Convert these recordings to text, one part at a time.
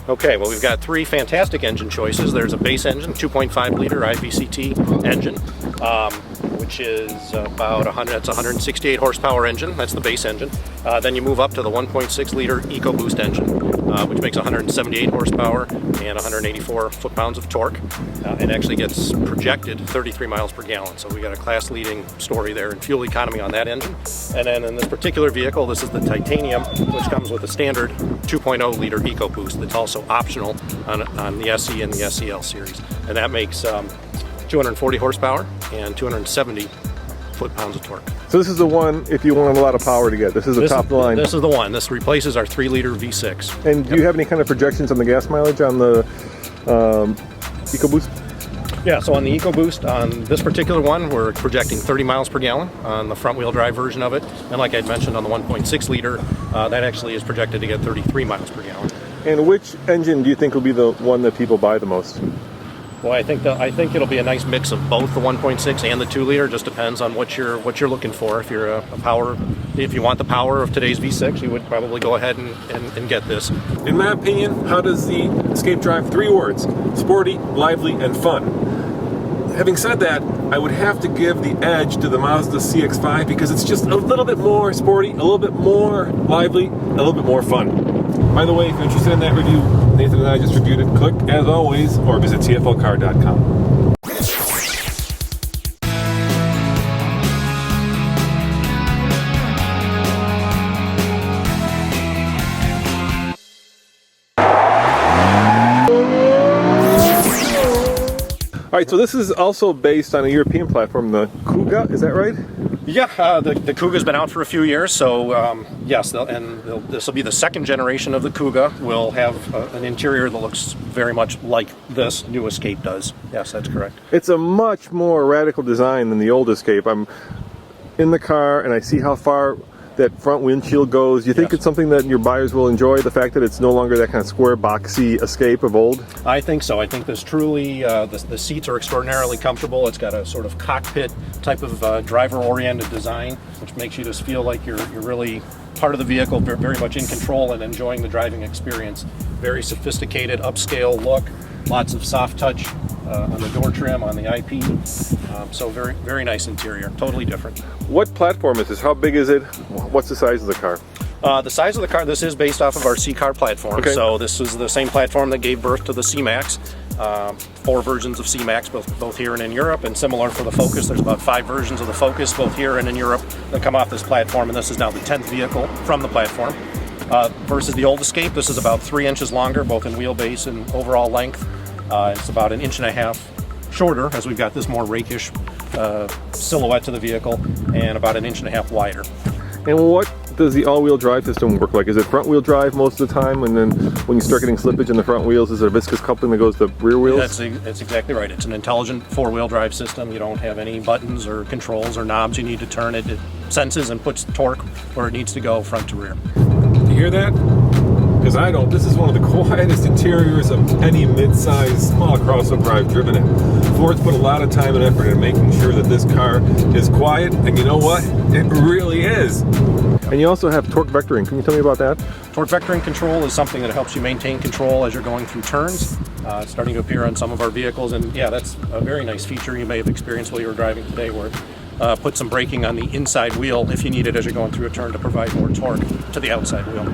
Okay, well, we've got three fantastic engine choices. There's a base engine, 2.5 liter IVCT engine, which is about 168 horsepower engine. That's the base engine. Then you move up to the 1.6 liter Ecoboost engine, which makes 178 horsepower and 184 foot-pounds of torque. And actually gets projected 33 miles per gallon. So we got a class-leading story there in fuel economy on that engine. And then in this particular vehicle, this is the Titanium, which comes with a standard 2.0 liter Ecoboost that's also optional on the SE and the SEL series. And that makes 240 horsepower and 270 foot-pounds of torque. So this is the one if you want a lot of power to get. This is the top of the line. This is the one. This replaces our 3 liter V6. And do you have any kind of projections on the gas mileage on the Ecoboost? Yeah, so on the Ecoboost, on this particular one, we're projecting 30 miles per gallon on the front-wheel drive version of it. And like I'd mentioned on the 1.6 liter, that actually is projected to get 33 miles per gallon. And which engine do you think will be the one that people buy the most? Well, I think it'll be a nice mix of both the 1.6 and the 2 liter. Just depends on what you're looking for. If you're if you want the power of today's V6, you would probably go ahead and get this. In my opinion, how does the Escape drive? 3 words: sporty, lively, and fun. Having said that, I would have to give the edge to the Mazda CX-5 because it's just a little bit more sporty, a little bit more lively, a little bit more fun. By the way, if you're interested in that review, Nathan and I just reviewed it. Click, as always, or visit tflcar.com. All right, so this is also based on a European platform, the Kuga, is that right? Yeah, the Kuga's been out for a few years, so yes, this will be the second generation of the Kuga. We'll have an interior that looks very much like this new Escape does. Yes, that's correct. It's a much more radical design than the old Escape. I'm in the car and I see how far that front windshield goes. You think it's something that your buyers will enjoy, the fact that it's no longer that kind of square, boxy Escape of old? I think so. I think this truly, the seats are extraordinarily comfortable. It's got a sort of cockpit type of driver-oriented design, which makes you just feel like you're really part of the vehicle, very much in control and enjoying the driving experience. Very sophisticated, upscale look. Lots of soft touch on the door trim, on the IP. So very, very nice interior. Totally different. What platform is this? How big is it? What's the size of the car? The size of the car, this is based off of our C-Car platform. Okay. So this is the same platform that gave birth to the C-Max. 4 versions of C-Max, both here and in Europe, and similar for the Focus. There's about 5 versions of the Focus, both here and in Europe, that come off this platform, and this is now the 10th vehicle from the platform. Versus the old Escape, this is about 3 inches longer, both in wheelbase and overall length. It's about 1.5 inches shorter, as we've got this more rakish silhouette to the vehicle, and about 1.5 inches wider. And what does the all-wheel drive system work like? Is it front-wheel drive most of the time, and then when you start getting slippage in the front wheels, is there a viscous coupling that goes to rear wheels? That's exactly right. It's an intelligent 4-wheel drive system. You don't have any buttons or controls or knobs you need to turn it. It senses and puts torque where it needs to go, front to rear. You hear that? Because I don't. This is one of the quietest interiors of any mid-size small crossover I've driven in. Ford's put a lot of time and effort in making sure that this car is quiet, and you know what? It really is. And you also have torque vectoring. Can you tell me about that? Torque vectoring control is something that helps you maintain control as you're going through turns. It's starting to appear on some of our vehicles, and yeah, that's a very nice feature you may have experienced while you were driving today, where put some braking on the inside wheel if you need it as you're going through a turn to provide more torque to the outside wheel.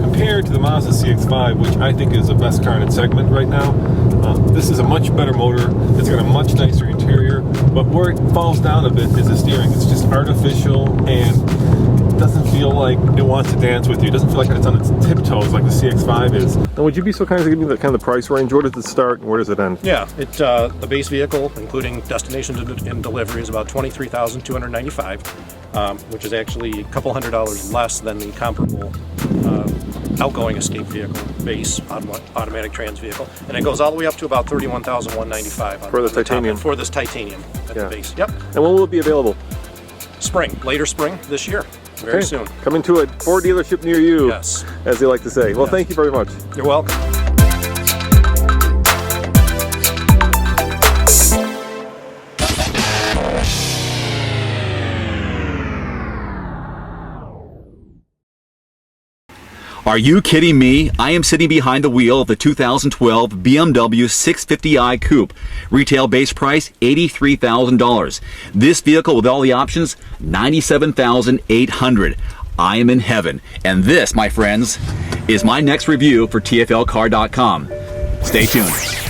Compared to the Mazda CX-5, which I think is the best car in its segment right now, this is a much better motor. It's got a much nicer interior, but where it falls down a bit is the steering. It's just artificial and doesn't feel like it wants to dance with you. It doesn't feel like it's on its tiptoes like the CX-5 is. And would you be so kind as to give me the kind of the price range? Where does it start and where does it end? Yeah, the base vehicle, including destination and delivery, is about $23,295, which is actually a couple $100 less than the comparable outgoing Escape vehicle base automatic trans vehicle, and it goes all the way up to about $31,195 for the Titanium. For this Titanium at the base. Yep. And when will it be available? Later spring this year. Very soon. Coming to a Ford dealership near you, yes, as they like to say. Well, thank you very much. You're welcome. Are you kidding me? I am sitting behind the wheel of the 2012 BMW 650i Coupe. Retail base price, $83,000. This vehicle with all the options, $97,800. I am in heaven. And this, my friends, is my next review for TFLcar.com. Stay tuned.